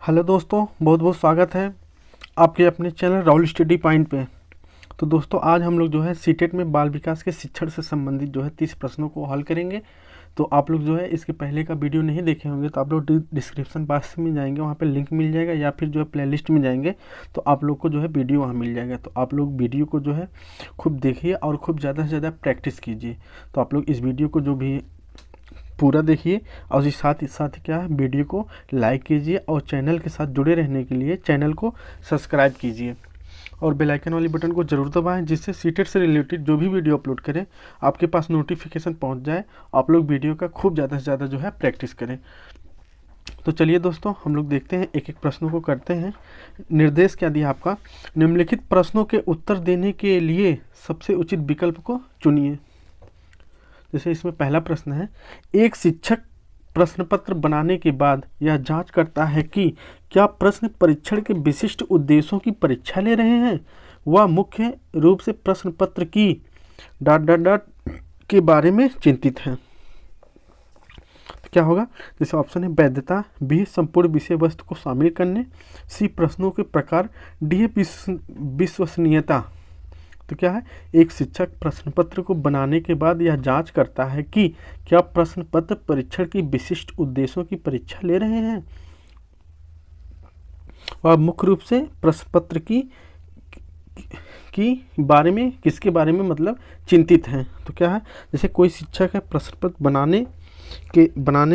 Hello दोस्तों, बहुत बहुत स्वागत है आपके अपने चैनल राहुल स्टडी पॉइंट पे। तो दोस्तों, आज हम लोग जो है सीटेट में बाल विकास के शिक्षण से संबंधित जो है 30 प्रश्नों को हल करेंगे। तो आप लोग जो है इसके पहले का वीडियो नहीं देखे होंगे तो आप लोग डिस्क्रिप्शन बॉक्स में जाएंगे, वहाँ पे लिंक मिल जाएगा, या फिर जो है प्लेलिस्ट में जाएंगे तो आप लोग को जो है वीडियो वहाँ मिल जाएगा। तो आप लोग वीडियो को जो है खूब देखिए और खूब ज़्यादा से ज़्यादा प्रैक्टिस कीजिए। तो आप लोग इस वीडियो को जो भी पूरा देखिए और इस साथ ही क्या है, वीडियो को लाइक कीजिए और चैनल के साथ जुड़े रहने के लिए चैनल को सब्सक्राइब कीजिए और बेल आइकन वाली बटन को ज़रूर दबाएं, जिससे सीटेट से रिलेटेड जो भी वीडियो अपलोड करें आपके पास नोटिफिकेशन पहुंच जाए। आप लोग वीडियो का खूब ज़्यादा से ज़्यादा जो है प्रैक्टिस करें। तो चलिए दोस्तों, हम लोग देखते हैं, एक एक प्रश्नों को करते हैं। निर्देश क्या दिया आपका, निम्नलिखित प्रश्नों के उत्तर देने के लिए सबसे उचित विकल्प को चुनिए। जैसे इसमें पहला प्रश्न है, एक शिक्षक प्रश्न पत्र बनाने के बाद यह जांच करता है कि क्या प्रश्न परीक्षण के विशिष्ट उद्देश्यों की परीक्षा ले रहे हैं। वह मुख्य रूप से प्रश्न पत्र की ... के बारे में चिंतित है। तो क्या होगा, जैसे ऑप्शन है वैधता, बी संपूर्ण विषय वस्तु को शामिल करने, सी प्रश्नों के प्रकार, डी विश्वसनीयता। तो क्या है, एक शिक्षक प्रश्न पत्र को बनाने के बाद यह जांच करता है कि क्या प्रश्न पत्र परीक्षण की विशिष्ट उद्देश्यों की परीक्षा ले रहे हैं। वह मुख्य रूप से प्रश्न पत्र की बारे में, किसके बारे में मतलब चिंतित हैं। तो क्या है, जैसे कोई शिक्षक है, प्रश्न पत्र बनाने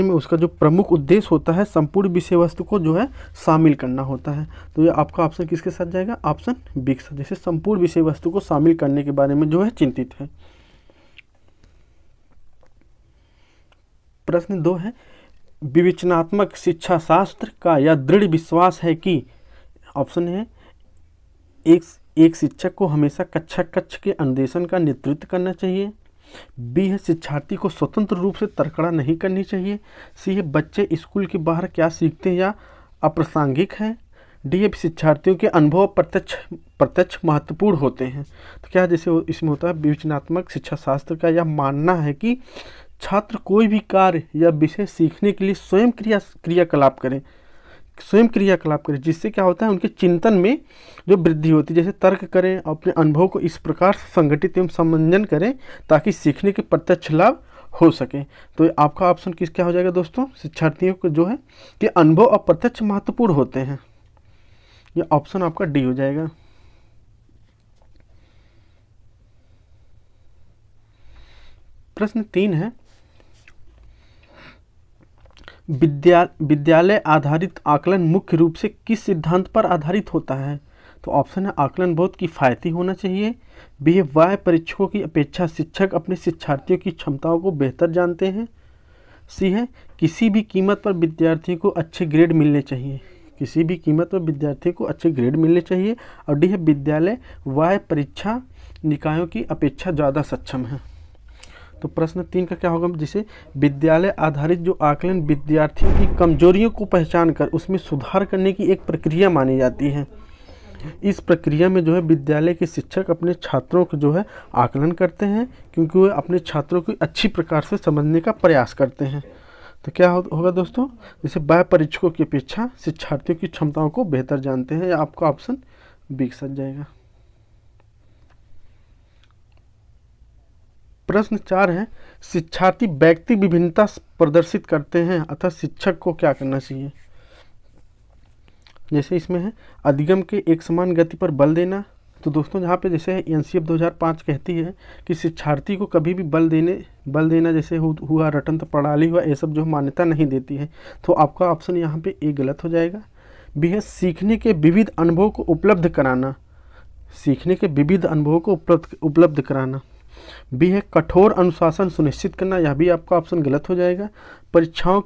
में उसका जो प्रमुख उद्देश्य होता है संपूर्ण विषय वस्तु को जो है शामिल करना होता है। तो ये आपका ऑप्शन किसके साथ जाएगा, ऑप्शन बी के साथ, जैसे संपूर्ण विषय वस्तु को शामिल करने के बारे में जो है चिंतित है। प्रश्न 2 है, विवेचनात्मक शिक्षा शास्त्र का यह दृढ़ विश्वास है कि, ऑप्शन है एक शिक्षक को हमेशा कक्ष के अन्वेषण का नेतृत्व करना चाहिए, बी है शिक्षार्थी को स्वतंत्र रूप से तर्कड़ा नहीं करनी चाहिए, सी है बच्चे स्कूल के बाहर क्या सीखते हैं या अप्रासंगिक है, डी है शिक्षार्थियों के अनुभव प्रत्यक्ष महत्वपूर्ण होते हैं। तो क्या जैसे इसमें होता है, विवेचनात्मक शिक्षा शास्त्र का यह मानना है कि छात्र कोई भी कार्य या विषय सीखने के लिए स्वयं क्रियाकलाप करें, जिससे क्या होता है, उनके चिंतन में जो वृद्धि होती है। जैसे तर्क करें, अपने अनुभव को इस प्रकार से संगठित एवं समंजन करें ताकि सीखने के प्रत्यक्ष लाभ हो सके। तो आपका ऑप्शन क्या हो जाएगा दोस्तों, शिक्षार्थियों को जो है कि अनुभव और प्रत्यक्ष महत्वपूर्ण होते हैं, ये ऑप्शन आपका डी हो जाएगा। प्रश्न 3 है, विद्यालय आधारित आकलन मुख्य रूप से किस सिद्धांत पर आधारित होता है। तो ऑप्शन है आकलन बहुत किफ़ायती होना चाहिए, बी है वाह्य परीक्षकों की अपेक्षा शिक्षक अपने शिक्षार्थियों की क्षमताओं को बेहतर जानते हैं, सी है किसी भी कीमत पर विद्यार्थियों को अच्छे ग्रेड मिलने चाहिए, और डी है विद्यालय वाह्य परीक्षा निकायों की अपेक्षा ज़्यादा सक्षम है। तो प्रश्न 3 का क्या होगा, जिसे विद्यालय आधारित जो आकलन विद्यार्थियों की कमजोरियों को पहचान कर उसमें सुधार करने की एक प्रक्रिया मानी जाती है। इस प्रक्रिया में जो है विद्यालय के शिक्षक अपने छात्रों को जो है आकलन करते हैं, क्योंकि वो अपने छात्रों को अच्छी प्रकार से समझने का प्रयास करते हैं। तो क्या होगा दोस्तों, जैसे बाह्य परीक्षकों की अपेक्षा शिक्षार्थियों की क्षमताओं को बेहतर जानते हैं, या आपका ऑप्शन बी के साथ जाएगा। प्रश्न 4 है, शिक्षार्थी व्यक्ति विभिन्नता प्रदर्शित करते हैं अतः शिक्षक को क्या करना चाहिए। जैसे इसमें है अधिगम के एक समान गति पर बल देना। तो दोस्तों, जहाँ पे जैसे एनसीएफ 2005 कहती है कि शिक्षार्थी को कभी भी बल देना जैसे हुआ रटंत प्रणाली हुआ, ये सब जो मान्यता नहीं देती है। तो आपका ऑप्शन यहाँ पे ए गलत हो जाएगा। बी है सीखने के विविध अनुभवों को उपलब्ध कराना, बी है कठोर अनुशासन सुनिश्चित करना, यह भी आपका ऑप्शन गलत हो जाएगा। परीक्षाओं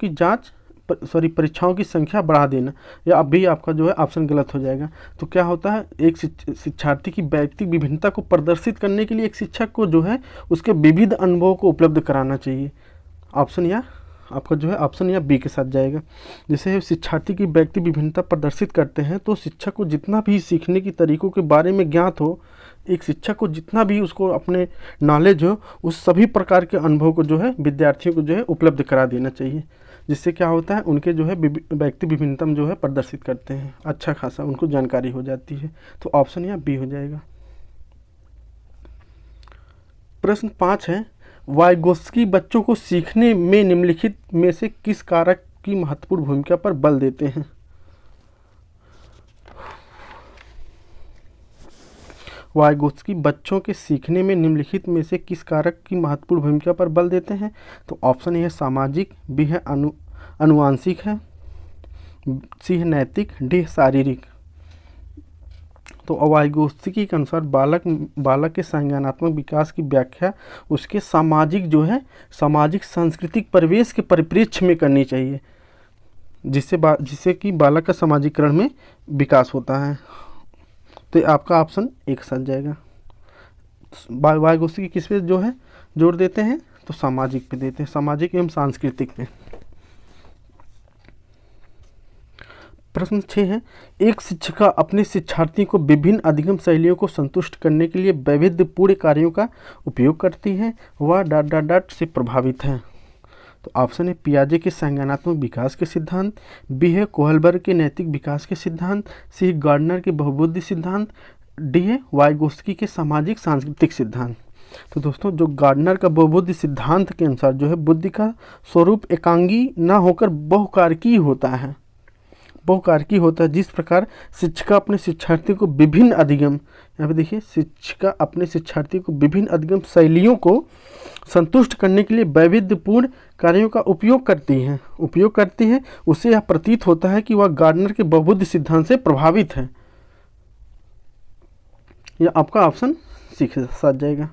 की संख्या बढ़ा देना, या अभी आपका जो है ऑप्शन गलत हो जाएगा। तो क्या होता है, एक शिक्षार्थी की व्यक्तिगत विभिन्नता को प्रदर्शित करने के लिए एक शिक्षक को जो है उसके विविध अनुभवों को उपलब्ध कराना चाहिए। ऑप्शन या आपका जो है ऑप्शन या बी के साथ जाएगा। जैसे शिक्षार्थी की व्यक्तिगत विभिन्नता प्रदर्शित करते हैं तो शिक्षक को जितना भी सीखने की तरीकों के बारे में ज्ञात हो, एक शिक्षक को जितना भी उसको अपने नॉलेज हो, उस सभी प्रकार के अनुभव को जो है विद्यार्थियों को जो है उपलब्ध करा देना चाहिए। जिससे क्या होता है, उनके जो है व्यक्ति विभिन्नतम जो है प्रदर्शित करते हैं, अच्छा खासा उनको जानकारी हो जाती है। तो ऑप्शन यहाँ बी हो जाएगा। प्रश्न 5 है, वाइगोत्स्की बच्चों को सीखने में निम्नलिखित में से किस कारक की महत्वपूर्ण भूमिका पर बल देते हैं? वाइगोत्स्की बच्चों के सीखने में निम्नलिखित में से किस कारक की महत्वपूर्ण भूमिका पर बल देते हैं? तो ऑप्शन ए है सामाजिक, बी है अनुवांशिक है, सी है नैतिक, डी है शारीरिक। तो वाइगोत्स्की के अनुसार बालक के संज्ञानात्मक विकास की व्याख्या उसके सामाजिक सांस्कृतिक परिवेश के परिप्रेक्ष्य में करनी चाहिए, जिससे कि बालक का सामाजिकरण में विकास होता है। तो आपका ऑप्शन एक सच जाएगा। वाइगोत्स्की किस पे जो है जोर देते हैं? तो सामाजिक पे देते हैं, सामाजिक एवं सांस्कृतिक पे। प्रश्न 6 है, एक शिक्षिका अपने शिक्षार्थी को विभिन्न अधिगम शैलियों को संतुष्ट करने के लिए वैविध्यपूर्ण कार्यों का उपयोग करती है, वह ... से प्रभावित है। तो ऑप्शन है पियाजे के संज्ञानात्मक विकास के सिद्धांत, बी है कोहलबर्ग के नैतिक विकास के सिद्धांत, सी है गार्डनर के बहुबुद्धि सिद्धांत, डी है वाइगोत्स्की के सामाजिक सांस्कृतिक सिद्धांत। तो दोस्तों, जो गार्डनर का बहुबुद्धि सिद्धांत के अनुसार जो है बुद्धि का स्वरूप एकांगी ना होकर बहुकारकी होता है, जिस प्रकार शिक्षिका अपने शिक्षार्थी को विभिन्न अधिगम, यहाँ पे देखिए, शिक्षिका अपने शिक्षार्थी को विभिन्न अधिगम शैलियों को संतुष्ट करने के लिए वैविध्यपूर्ण कार्यों का उपयोग करती है, उसे यह प्रतीत होता है कि वह गार्डनर के बहुबुद्धि सिद्धांत से प्रभावित है। यह आपका ऑप्शन सीख साथ जाएगा।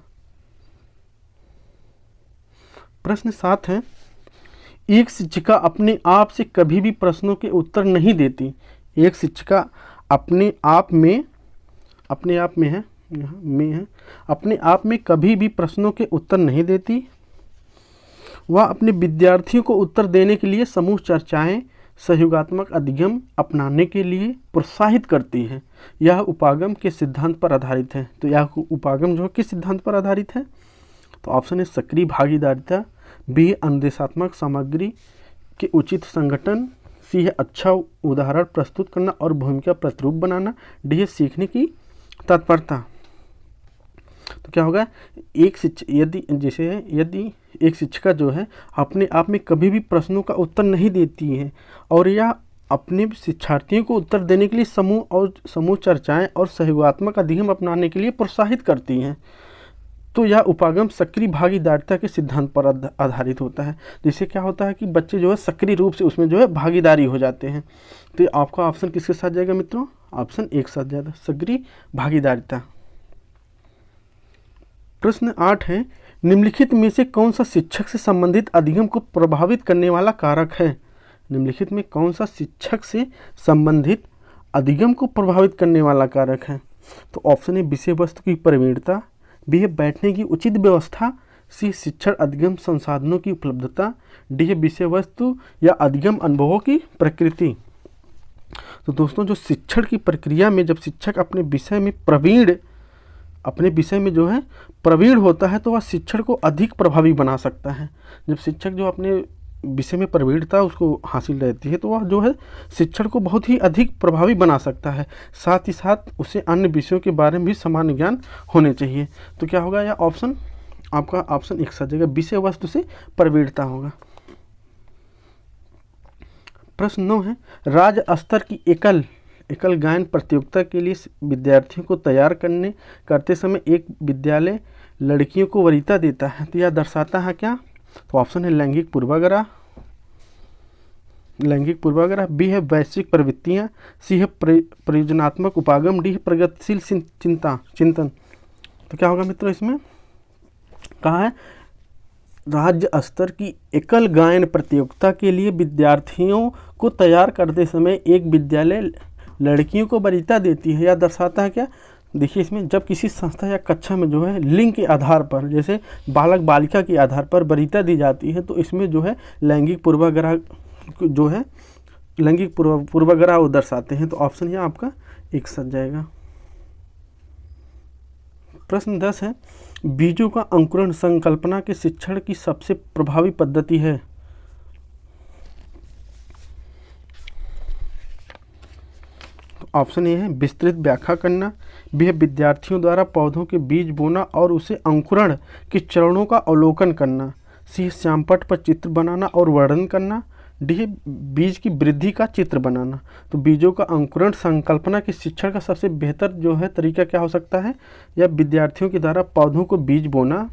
प्रश्न 7 है, एक शिक्षिका अपने आप से कभी भी प्रश्नों के उत्तर नहीं देती। एक शिक्षिका अपने आप में कभी भी प्रश्नों के उत्तर नहीं देती। वह अपने विद्यार्थियों को उत्तर देने के लिए समूह चर्चाएं, सहयोगात्मक अधिगम अपनाने के लिए प्रोत्साहित करती है। यह उपागम के सिद्धांत पर आधारित है। तो यह उपागम जो है किस सिद्धांत पर आधारित है? तो ऑप्शन है सक्रिय भागीदारिता, बी अनुदेशात्मक सामग्री के उचित संगठन, सी है अच्छा उदाहरण प्रस्तुत करना और भूमिका प्रतिरूप बनाना, डी है सीखने की तत्परता। तो क्या होगा, यदि एक शिक्षिका जो है अपने आप में कभी भी प्रश्नों का उत्तर नहीं देती है और यह अपने शिक्षार्थियों को उत्तर देने के लिए समूह चर्चाएं और सहयोगात्मक अधिगम अपनाने के लिए प्रोत्साहित करती हैं, तो यह उपागम सक्रिय भागीदारिता के सिद्धांत पर आधारित होता है, जिससे क्या होता है कि बच्चे जो है सक्रिय रूप से उसमें जो है भागीदारी हो जाते हैं। तो आपका ऑप्शन किसके साथ जाएगा मित्रों? ऑप्शन एक साथ जाएगा, सक्रिय भागीदारिता। प्रश्न 8 है, निम्नलिखित में से कौन सा शिक्षक से संबंधित अधिगम को प्रभावित करने वाला कारक है? निम्नलिखित में कौन सा शिक्षक से संबंधित अधिगम को प्रभावित करने वाला कारक है? तो ऑप्शन है विषय वस्तु की प्रवीणता, बी है बैठने की उचित व्यवस्था, सी शिक्षण अधिगम संसाधनों की उपलब्धता, डी है विषय वस्तु या अधिगम अनुभवों की प्रकृति। तो दोस्तों, जो शिक्षण की प्रक्रिया में जब शिक्षक अपने विषय में जो है प्रवीण होता है, तो वह शिक्षण को अधिक प्रभावी बना सकता है। जब शिक्षक जो अपने विषय में प्रवीणता उसको हासिल रहती है, तो वह जो है शिक्षण को बहुत ही अधिक प्रभावी बना सकता है। साथ ही साथ उसे अन्य विषयों के बारे में भी सामान्य ज्ञान होने चाहिए। तो क्या होगा, यह ऑप्शन आपका ऑप्शन एक सजेगा, विषय वस्तु से प्रवीणता होगा। प्रश्न 9 है, राज्य स्तर की एकल गायन प्रतियोगिता के लिए विद्यार्थियों को तैयार करते समय एक विद्यालय लड़कियों को वरीयता देता है, तो यह दर्शाता है क्या? तो ऑप्शन है लैंगिक पूर्वाग्रह, बी है वैश्विक प्रवृत्तियां, सी है प्रयोजनात्मक उपागम, डी है प्रगतिशील चिंतन। तो क्या होगा मित्रों, इसमें कहा है राज्य स्तर की एकल गायन प्रतियोगिता के लिए विद्यार्थियों को तैयार करते समय एक विद्यालय लड़कियों को वरीयता देती है। यह दर्शाता है क्या? देखिए, इसमें जब किसी संस्था या कक्षा में जो है लिंग के आधार पर, जैसे बालक बालिका के आधार पर वरीयता दी जाती है, तो इसमें जो है लैंगिक पूर्वाग्रह वो दर्शाते हैं। तो ऑप्शन यह आपका एक सच जाएगा। प्रश्न 10 है, बीजों का अंकुरण संकल्पना के शिक्षण की सबसे प्रभावी पद्धति है। ऑप्शन ए है विस्तृत व्याख्या करना, बी है विद्यार्थियों द्वारा पौधों के बीज बोना और उसे अंकुरण के चरणों का अवलोकन करना, सी है श्यामपट्ट पर चित्र बनाना और वर्णन करना, डी है बीज की वृद्धि का चित्र बनाना। तो बीजों का अंकुरण संकल्पना के शिक्षण का सबसे बेहतर जो है तरीका क्या हो सकता है, या विद्यार्थियों के द्वारा पौधों को बीज बोना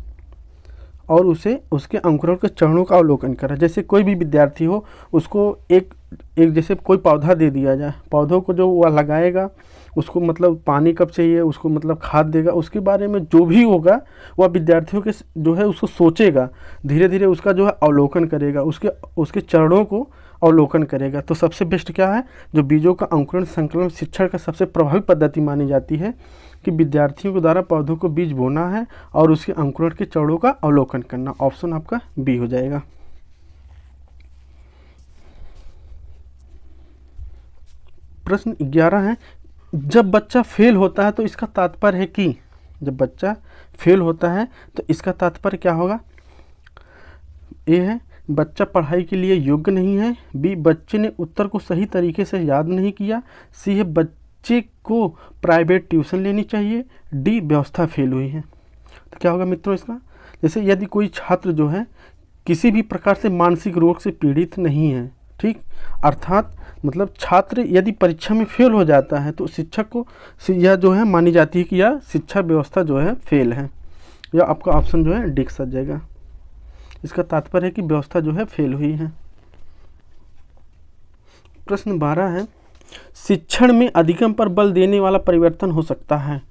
और उसे उसके अंकुरण के चरणों का अवलोकन करा। जैसे कोई भी विद्यार्थी हो, उसको एक जैसे कोई पौधा दे दिया जाए, पौधों को जो वह लगाएगा उसको मतलब पानी कब चाहिए, उसको मतलब खाद देगा, उसके बारे में जो भी होगा वह विद्यार्थियों के जो है उसको सोचेगा, धीरे धीरे उसका जो है अवलोकन करेगा, उसके चरणों को अवलोकन करेगा। तो सबसे बेस्ट क्या है, जो बीजों का अंकुरण संकलन शिक्षण का सबसे प्रभावी पद्धति मानी जाती है कि विद्यार्थियों के द्वारा पौधों को बीज बोना है और उसके अंकुरण के चरणों का अवलोकन करना। ऑप्शन आपका बी हो जाएगा। प्रश्न 11 है, जब बच्चा फेल होता है तो इसका तात्पर्य है कि, जब बच्चा फेल होता है तो इसका तात्पर्य क्या होगा। ए है बच्चा पढ़ाई के लिए योग्य नहीं है, बी बच्चे ने उत्तर को सही तरीके से याद नहीं किया, सी है बच्चे को प्राइवेट ट्यूशन लेनी चाहिए, डी व्यवस्था फेल हुई है। तो क्या होगा मित्रों इसका, जैसे यदि कोई छात्र जो है किसी भी प्रकार से मानसिक रोग से पीड़ित नहीं है, ठीक, अर्थात मतलब छात्र यदि परीक्षा में फेल हो जाता है तो शिक्षक को यह जो है मानी जाती है कि यह शिक्षा व्यवस्था जो है फेल है, या आपका ऑप्शन जो है डी सज जाएगा। इसका तात्पर्य है कि व्यवस्था जो है फेल हुई है। प्रश्न 12 है, शिक्षण में अधिगम पर बल देने वाला परिवर्तन हो सकता है।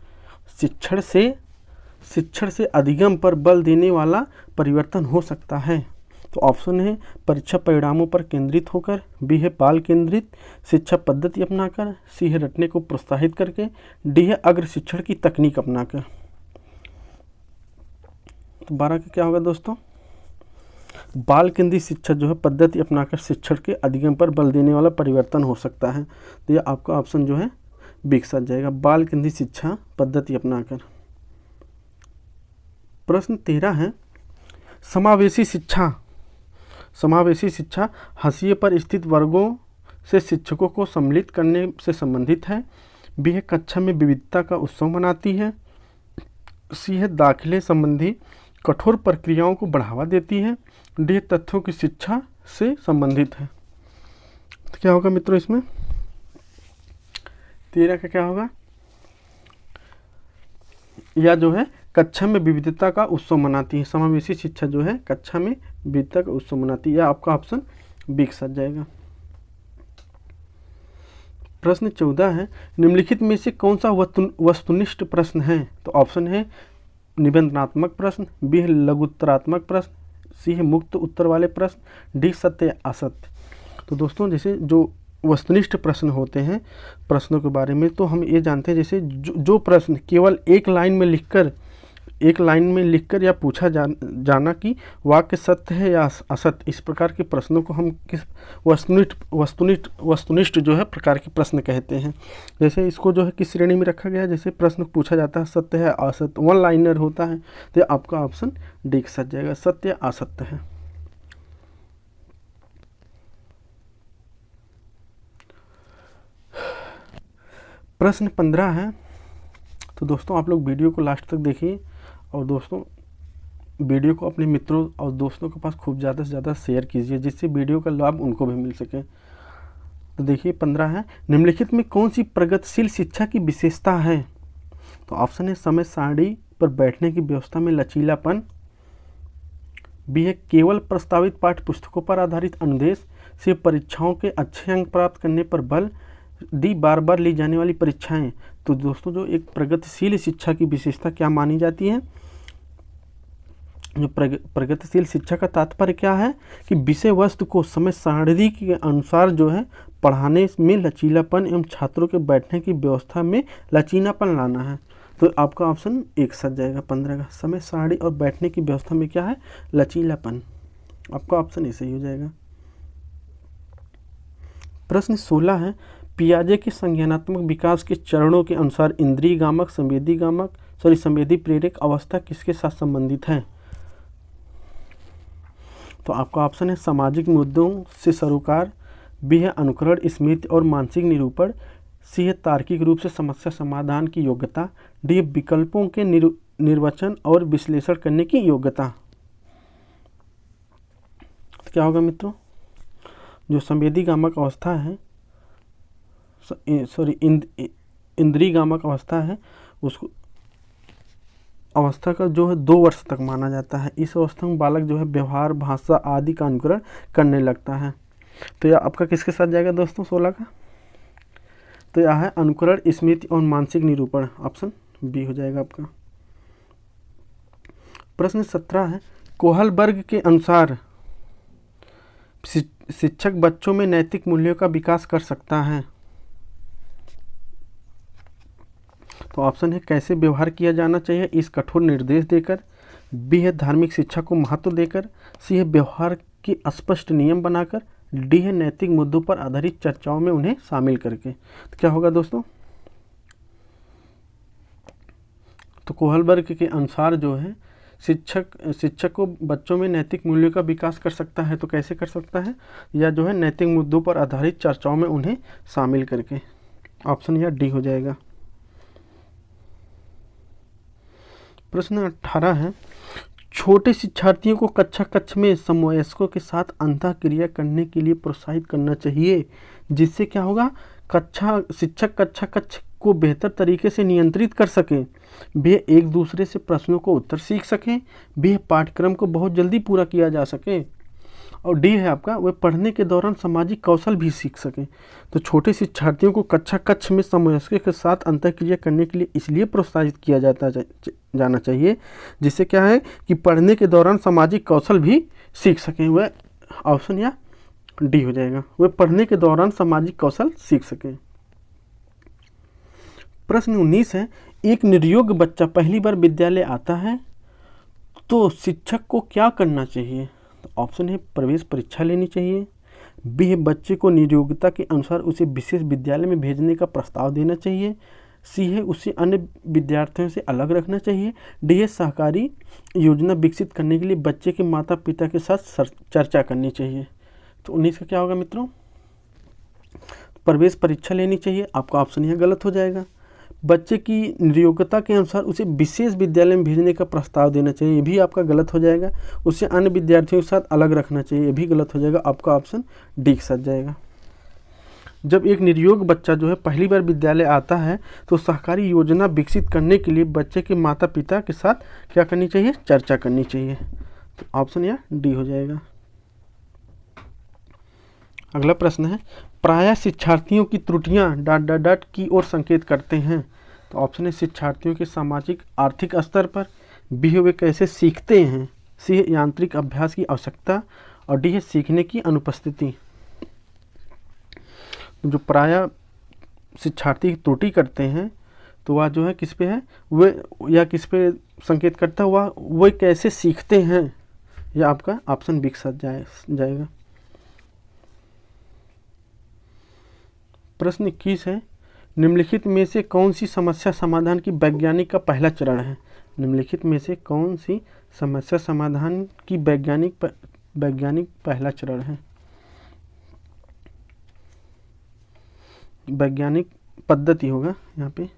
शिक्षण से अधिगम पर बल देने वाला परिवर्तन हो सकता है। तो ऑप्शन है परीक्षा परिणामों पर केंद्रित होकर, बी है बाल केंद्रित शिक्षा पद्धति अपनाकर, सी है रटने को प्रोत्साहित करके, डी है अग्र शिक्षण की तकनीक अपनाकर। तो 12 का क्या होगा दोस्तों, बाल केंद्रित शिक्षा जो है पद्धति अपनाकर शिक्षण के अधिगम पर बल देने वाला परिवर्तन हो सकता है। तो यह आपका ऑप्शन जो है बी के साथ जाएगा, बाल केंद्रित शिक्षा पद्धति अपनाकर। प्रश्न 13 है, समावेशी शिक्षा हाशिए पर स्थित वर्गों से शिक्षकों को सम्मिलित करने से संबंधित है, बी है कक्षा में विविधता का उत्सव मनाती है, सी है दाखिले संबंधी कठोर प्रक्रियाओं को बढ़ावा देती है, डी तथ्यों की शिक्षा से संबंधित है। तो क्या होगा मित्रों इसमें 13 का क्या होगा, या जो है कक्षा में विविधता का उत्सव मनाती है, समावेशी शिक्षा जो है कक्षा में विविधता का उत्सव मनाती है, या आपका ऑप्शन बी के साथ जाएगा। प्रश्न 14 है, निम्नलिखित में से कौन सा वस्तुनिष्ठ प्रश्न है। तो ऑप्शन है निबंधनात्मक प्रश्न, बी है लघुत्तरात्मक प्रश्न, सी है मुक्त उत्तर वाले प्रश्न, डी सत्य असत्य। तो दोस्तों जैसे जो वस्तुनिष्ठ प्रश्न होते हैं प्रश्नों के बारे में, तो हम ये जानते हैं जैसे जो प्रश्न केवल एक लाइन में लिखकर या पूछा जाना कि वाक्य सत्य है या असत्य, इस प्रकार के प्रश्नों को हम किस वस्तुनिष्ठ जो है प्रकार के प्रश्न कहते हैं। जैसे इसको जो है किस श्रेणी में रखा गया है, जैसे प्रश्न पूछा जाता है सत्य है असत्य, वन लाइनर होता है, तो आपका ऑप्शन डी के साथ जाएगा, सत्य असत्य है। प्रश्न 15 है, तो दोस्तों आप लोग वीडियो को लास्ट तक देखिए और दोस्तों वीडियो को अपने मित्रों और दोस्तों के पास खूब ज़्यादा से ज़्यादा शेयर कीजिए, जिससे वीडियो का लाभ उनको भी मिल सके। तो देखिए 15 है, निम्नलिखित में कौन सी प्रगतिशील शिक्षा की विशेषता है। तो ऑप्शन है समय सारणी पर बैठने की व्यवस्था में लचीलापन, बी है केवल प्रस्तावित पाठ्य पुस्तकों पर आधारित अनुदेश, सी परीक्षाओं के अच्छे अंक प्राप्त करने पर बल, डी बार बार ली जाने वाली परीक्षाएं। तो दोस्तों जो एक प्रगतिशील शिक्षा की विशेषता क्या मानी जाती है, जो प्रगतिशील शिक्षा का तात्पर्य क्या है कि विषय वस्तु को समय सारणी के अनुसार जो है पढ़ाने में लचीलापन एवं छात्रों के बैठने की व्यवस्था में लचीलापन लाना है। तो आपका ऑप्शन एक सच जाएगा 15 का, समय सारणी और बैठने की व्यवस्था में क्या है लचीलापन, आपका ऑप्शन ऐसे ही हो जाएगा। प्रश्न 16 है, पियाजे के संज्ञानात्मक विकास के चरणों के अनुसार इंद्रिय गामक संवेदी प्रेरक अवस्था किसके साथ संबंधित है। तो आपका ऑप्शन है सामाजिक मुद्दों से सरोकार, बी है अनुकरण स्मृति और मानसिक निरूपण, सी है तार्किक रूप से समस्या समाधान की योग्यता, डी है विकल्पों के निर्वचन और विश्लेषण करने की योग्यता। तो क्या होगा मित्रों, जो संवेदीगामक अवस्था है, इंद्रियगामक अवस्था है, उसको अवस्था का जो है 2 वर्ष तक माना जाता है। इस अवस्था में बालक जो है व्यवहार, भाषा आदि का अनुकरण करने लगता है। तो यह आपका किसके साथ जाएगा दोस्तों 16 का? तो यह है अनुकरण, स्मृति और मानसिक निरूपण। ऑप्शन बी हो जाएगा आपका। प्रश्न 17 है, कोहलबर्ग के अनुसार शिक्षक बच्चों में नैतिक मूल्यों का विकास कर सकता है। तो ऑप्शन है कैसे व्यवहार किया जाना चाहिए, इस कठोर निर्देश देकर, बी है धार्मिक शिक्षा को महत्व देकर, सी है व्यवहार के स्पष्ट नियम बनाकर, डी है नैतिक मुद्दों पर आधारित चर्चाओं में उन्हें शामिल करके। तो क्या होगा दोस्तों, तो कोहलबर्ग के अनुसार जो है शिक्षक को बच्चों में नैतिक मूल्यों का विकास कर सकता है। तो कैसे कर सकता है, या जो है नैतिक मुद्दों पर आधारित चर्चाओं में उन्हें शामिल करके। ऑप्शन यह डी हो जाएगा। प्रश्न 18 है, छोटे शिक्षार्थियों को कक्षा में समवयस्कों के साथ अंतःक्रिया करने के लिए प्रोत्साहित करना चाहिए, जिससे क्या होगा, शिक्षक कक्षा को बेहतर तरीके से नियंत्रित कर सके, वे एक दूसरे से प्रश्नों को उत्तर सीख सकें, वे पाठ्यक्रम को बहुत जल्दी पूरा किया जा सके, और डी है आपका वे पढ़ने के दौरान सामाजिक कौशल भी सीख सकें। तो छोटे शिक्षार्थियों को कक्षा में समवयस्कों के साथ अंतःक्रिया करने के लिए इसलिए प्रोत्साहित किया जाना चाहिए, जिससे क्या है कि पढ़ने के दौरान सामाजिक कौशल भी सीख सकें। वह ऑप्शन या डी हो जाएगा, वे पढ़ने के दौरान सामाजिक कौशल सीख सकें। प्रश्न 19 है, एक निरुयोग बच्चा पहली बार विद्यालय आता है तो शिक्षक को क्या करना चाहिए। तो ऑप्शन है प्रवेश परीक्षा लेनी चाहिए, बी है बच्चे को निरुयोग्यता के अनुसार उसे विशेष विद्यालय में भेजने का प्रस्ताव देना चाहिए, सी है उसे अन्य विद्यार्थियों से अलग रखना चाहिए, डी है सहकारी योजना विकसित करने के लिए बच्चे के माता पिता के साथ चर्चा करनी चाहिए। तो 19 का क्या होगा मित्रों, प्रवेश परीक्षा लेनी चाहिए। आपका ऑप्शन यह गलत हो जाएगा। बच्चे की निरुयोग्यता के अनुसार उसे विशेष विद्यालय में भेजने का प्रस्ताव देना चाहिए, ये भी आपका गलत हो जाएगा। उसे अन्य विद्यार्थियों के साथ अलग रखना चाहिए, ये भी गलत हो जाएगा। आपका ऑप्शन डी के साथ जाएगा। जब एक निरुयोग बच्चा जो है पहली बार विद्यालय आता है तो सहकारी योजना विकसित करने के लिए बच्चे के माता पिता के साथ क्या करनी चाहिए, चर्चा करनी चाहिए। तो ऑप्शन यह डी हो जाएगा। अगला प्रश्न है, प्रायः शिक्षार्थियों की त्रुटियां ... की ओर संकेत करते हैं। तो ऑप्शन है शिक्षार्थियों के सामाजिक आर्थिक स्तर पर, बी है वे कैसे सीखते हैं, सी है यांत्रिक अभ्यास की आवश्यकता, और डी है सीखने की अनुपस्थिति। जो प्रायः शिक्षार्थी की त्रुटि करते हैं तो वह जो है किस पे है, वे या किस पे संकेत करता है, वह कैसे सीखते हैं। यह आपका ऑप्शन बी के साथ जाएगा। प्रश्न 21 है, निम्नलिखित में से कौन सी समस्या समाधान की वैज्ञानिक का पहला चरण है। निम्नलिखित में से कौन सी समस्या समाधान की वैज्ञानिक पहला चरण है। वैज्ञानिक पद्धति होगा यहाँ पे।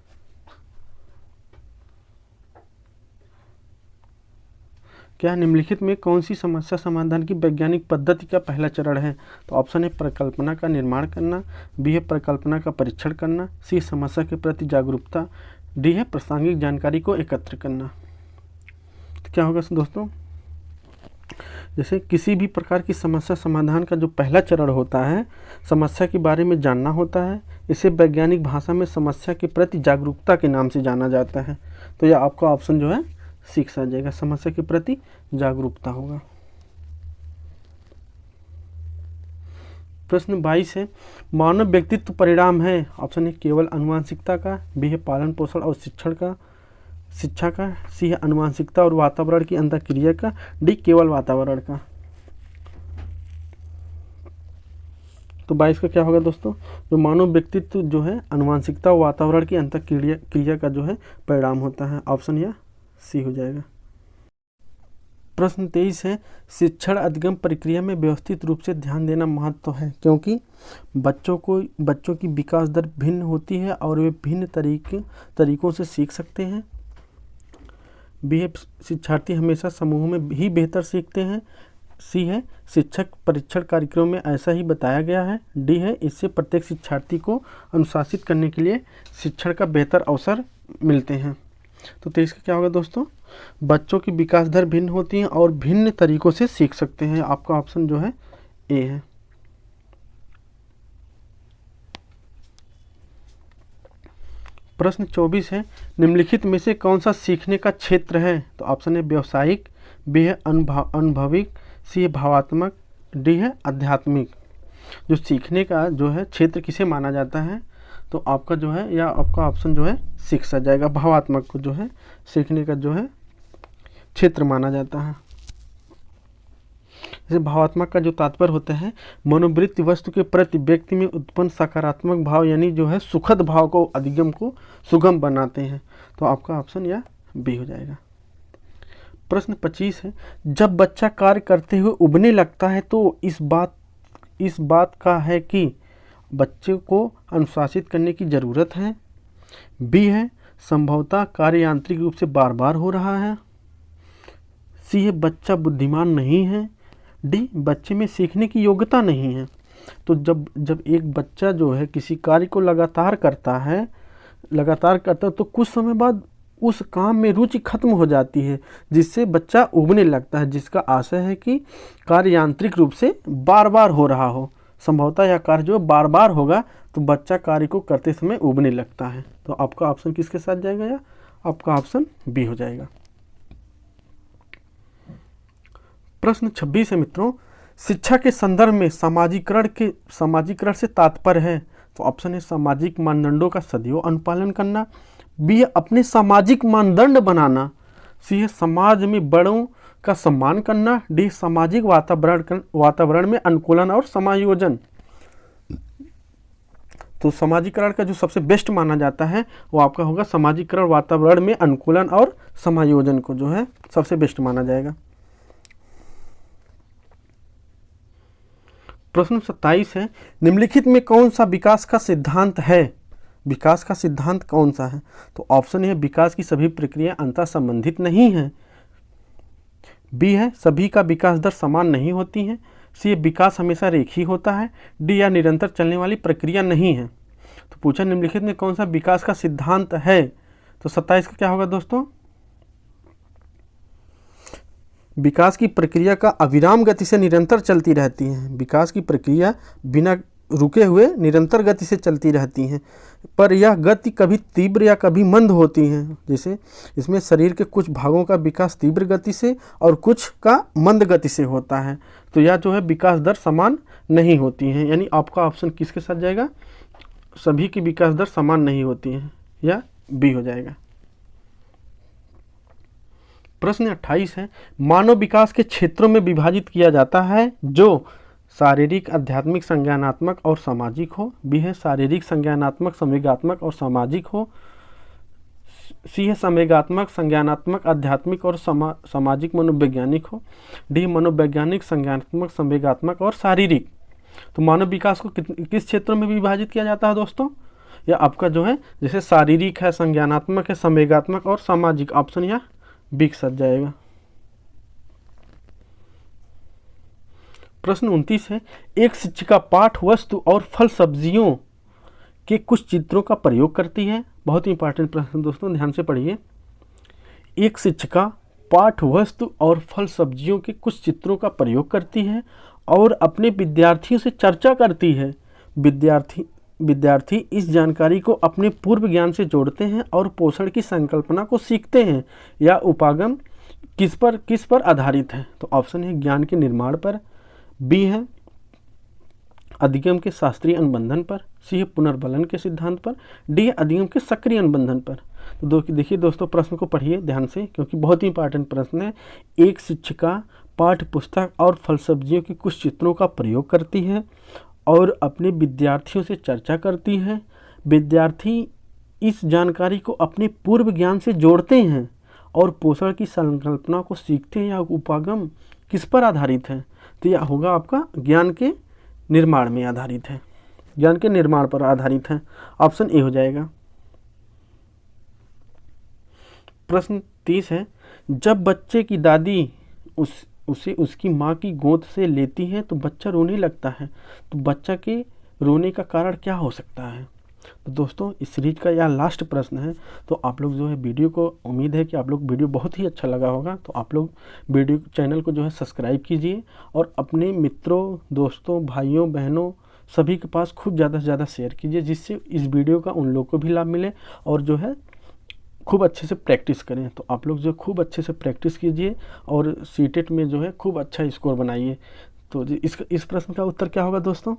क्या निम्नलिखित में कौन सी समस्या समाधान की वैज्ञानिक पद्धति का पहला चरण है। तो ऑप्शन है परिकल्पना का निर्माण करना, बी है परिकल्पना का परीक्षण करना, सी समस्या के प्रति जागरूकता, डी है प्रासंगिक जानकारी को एकत्र करना। तो क्या होगा दोस्तों, जैसे किसी भी प्रकार की समस्या समाधान का जो पहला चरण होता है, समस्या के बारे में जानना होता है। इसे वैज्ञानिक भाषा में समस्या के प्रति जागरूकता के नाम से जाना जाता है। तो यह आपका ऑप्शन जो है सीख आ जाएगा, समस्या के प्रति जागरूकता होगा। प्रश्न 22 है, मानव व्यक्तित्व परिणाम है। ऑप्शन है केवल आनुवंशिकता का, बी है पालन पोषण और शिक्षा का, सी है आनुवंशिकता और वातावरण की अंतःक्रिया का, डी केवल वातावरण का। तो 22 का क्या होगा दोस्तों, जो मानव व्यक्तित्व जो है आनुवंशिकता और वातावरण की अंतःक्रिया का जो है परिणाम होता है। ऑप्शन या सी हो जाएगा। प्रश्न 23 है, शिक्षण अधिगम प्रक्रिया में व्यवस्थित रूप से ध्यान देना महत्व है, क्योंकि बच्चों की विकास दर भिन्न होती है और वे भिन्न तरीकों से सीख सकते हैं। बी है, शिक्षार्थी हमेशा समूह में ही बेहतर सीखते हैं। सी है, शिक्षक परीक्षण कार्यक्रम में ऐसा ही बताया गया है। डी है, इससे प्रत्येक शिक्षार्थी को अनुशासित करने के लिए शिक्षण का बेहतर अवसर मिलते हैं। तो 23 का क्या होगा दोस्तों, बच्चों की विकास दर भिन्न होती है और भिन्न तरीकों से सीख सकते हैं। आपका ऑप्शन जो है ए है। प्रश्न 24 है, निम्नलिखित में से कौन सा सीखने का क्षेत्र है? तो ऑप्शन है व्यावसायिक, बी है अनुभविक, सी है भावात्मक, डी है आध्यात्मिक। जो सीखने का जो है क्षेत्र किसे माना जाता है? तो आपका जो है या आपका ऑप्शन जो है सिक्स आ जाएगा। भावात्मक को जो है सीखने का जो है क्षेत्र माना जाता है। जैसे भावात्मक का जो तात्पर्य होता है, मनोवृत्ति वस्तु के प्रति व्यक्ति में उत्पन्न सकारात्मक भाव, यानी जो है सुखद भाव को अधिगम को सुगम बनाते हैं। तो आपका ऑप्शन या बी हो जाएगा। प्रश्न 25 है, जब बच्चा कार्य करते हुए उबने लगता है तो इस बात का है कि बच्चे को अनुशासित करने की ज़रूरत है। बी है, संभवतः कार्य यांत्रिक रूप से बार बार हो रहा है। सी है, बच्चा बुद्धिमान नहीं है। डी, बच्चे में सीखने की योग्यता नहीं है। तो जब एक बच्चा जो है किसी कार्य को लगातार करता है तो कुछ समय बाद उस काम में रुचि खत्म हो जाती है, जिससे बच्चा उबने लगता है, जिसका आशय है कि कार्य यांत्रिक रूप से बार बार हो रहा हो। संभवतः यह कार्य जो बार बार होगा तो बच्चा कार्य को करते समय उबने लगता है। तो आपका ऑप्शन किसके साथ जाएगा? या आपका ऑप्शन बी हो जाएगा। प्रश्न 26 है मित्रों, शिक्षा के संदर्भ में सामाजिकरण से तात्पर्य है। तो ऑप्शन है सामाजिक मानदंडों का सदैव अनुपालन करना। बी है अपने सामाजिक मानदंड बनाना। सी है समाज में बड़ों का सम्मान करना। डी, सामाजिक वातावरण में अनुकूलन और समायोजन। तो सामाजिकरण का जो सबसे बेस्ट माना जाता है वो आपका होगा सामाजिकरण, वातावरण में अनुकूलन और समायोजन को जो है सबसे बेस्ट माना जाएगा। प्रश्न 27 है, निम्नलिखित में कौन सा विकास का सिद्धांत है? विकास का सिद्धांत कौन सा है? तो ऑप्शन है विकास की सभी प्रक्रिया अंतः संबंधित नहीं है। बी है, सभी का विकास दर समान नहीं होती है। सी, विकास हमेशा रेखीय होता है। डी, या निरंतर चलने वाली प्रक्रिया नहीं है। तो पूछा निम्नलिखित में कौन सा विकास का सिद्धांत है? तो 27 का क्या होगा दोस्तों, विकास की प्रक्रिया का अविराम गति से निरंतर चलती रहती है। विकास की प्रक्रिया बिना रुके हुए निरंतर गति से चलती रहती हैं, पर यह गति कभी तीव्र या कभी मंद होती है। जैसे इसमें शरीर के कुछ भागों का विकास तीव्र गति से और कुछ का मंद गति से होता है। तो यह जो है विकास दर समान नहीं होती हैं, यानी आपका ऑप्शन किसके साथ जाएगा? सभी की विकास दर समान नहीं होती हैं, या बी हो जाएगा। प्रश्न 28 है, मानव विकास के क्षेत्रों में विभाजित किया जाता है जो शारीरिक, आध्यात्मिक, संज्ञानात्मक और सामाजिक हो। बी है, शारीरिक, संज्ञानात्मक, संवेगात्मक और सामाजिक हो। सी है, संवेगात्मक, संज्ञानात्मक, आध्यात्मिक और सामाजिक मनोवैज्ञानिक हो। डी, मनोवैज्ञानिक, संज्ञानात्मक, संवेगात्मक और शारीरिक। तो मानव विकास को किस क्षेत्रों में विभाजित किया जाता है दोस्तों? या आपका जो है जैसे शारीरिक है, संज्ञानात्मक है, संवेगात्मक और सामाजिक। ऑप्शन या बी के साथ जाएगा। प्रश्न 29 है, एक शिक्षिका पाठ वस्तु और फल सब्जियों के कुछ चित्रों का प्रयोग करती है। बहुत ही इंपॉर्टेंट प्रश्न दोस्तों, ध्यान से पढ़िए। एक शिक्षिका पाठ वस्तु और फल सब्जियों के कुछ चित्रों का प्रयोग करती है और अपने विद्यार्थियों से चर्चा करती है। विद्यार्थी इस जानकारी को अपने पूर्व ज्ञान से जोड़ते हैं और पोषण की संकल्पना को सीखते हैं। या उपागम किस पर आधारित है? तो ऑप्शन है ज्ञान के निर्माण पर। बी है अधिगम के शास्त्रीय अनुबंधन पर। सी है पुनर्बलन के सिद्धांत पर। डी है अधिगम के सक्रिय अनुबंधन पर। तो देखिए दोस्तों, प्रश्न को पढ़िए ध्यान से, क्योंकि बहुत ही इंपॉर्टेंट प्रश्न है। एक शिक्षिका पाठ्य पुस्तक और फल सब्जियों के कुछ चित्रों का प्रयोग करती है और अपने विद्यार्थियों से चर्चा करती है। विद्यार्थी इस जानकारी को अपने पूर्व ज्ञान से जोड़ते हैं और पोषण की संकल्पना को सीखते हैं या उपागम किस पर आधारित है? तो यह होगा आपका ज्ञान के निर्माण में आधारित है, ज्ञान के निर्माण पर आधारित है। ऑप्शन ए हो जाएगा। प्रश्न 30 है, जब बच्चे की दादी उसे उसकी माँ की गोद से लेती है तो बच्चा रोने लगता है, तो बच्चा के रोने का कारण क्या हो सकता है? तो दोस्तों इस सीरीज का यह लास्ट प्रश्न है। तो आप लोग जो है वीडियो को, उम्मीद है कि आप लोग वीडियो बहुत ही अच्छा लगा होगा, तो आप लोग वीडियो चैनल को जो है सब्सक्राइब कीजिए और अपने मित्रों, दोस्तों, भाइयों, बहनों सभी के पास खूब ज़्यादा से ज़्यादा शेयर कीजिए, जिससे इस वीडियो का उन लोग को भी लाभ मिले और जो है खूब अच्छे से प्रैक्टिस करें। तो आप लोग जो खूब अच्छे से प्रैक्टिस कीजिए और सीटेट में जो है खूब अच्छा स्कोर बनाइए। तो इस प्रश्न का उत्तर क्या होगा दोस्तों?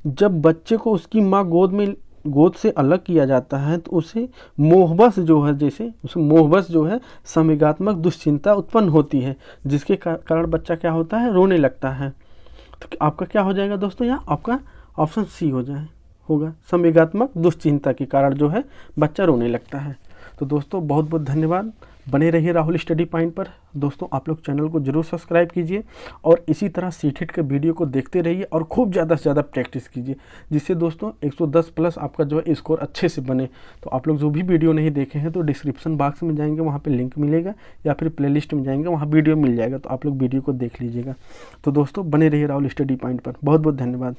जब बच्चे को उसकी माँ गोद से अलग किया जाता है तो उसे मोहबस जो है, जैसे उसे मोहबस जो है संवेगात्मक दुश्चिंता उत्पन्न होती है, जिसके कारण बच्चा क्या होता है? रोने लगता है। तो आपका क्या हो जाएगा दोस्तों? यहाँ आपका ऑप्शन सी होगा, संवेगात्मक दुश्चिंता के कारण जो है बच्चा रोने लगता है। तो दोस्तों बहुत बहुत धन्यवाद, बने रहिए राहुल स्टडी पॉइंट पर। दोस्तों आप लोग चैनल को जरूर सब्सक्राइब कीजिए और इसी तरह सीटेट के वीडियो को देखते रहिए और खूब ज़्यादा से ज़्यादा प्रैक्टिस कीजिए, जिससे दोस्तों 110 प्लस आपका जो है स्कोर अच्छे से बने। तो आप लोग जो भी वीडियो नहीं देखे हैं तो डिस्क्रिप्शन बॉक्स में जाएंगे, वहाँ पे लिंक मिलेगा, या फिर प्लेलिस्ट में जाएंगे, वहाँ वीडियो मिल जाएगा, तो आप लोग वीडियो को देख लीजिएगा। तो दोस्तों बने रहिए राहुल स्टडी पॉइंट पर। बहुत बहुत धन्यवाद।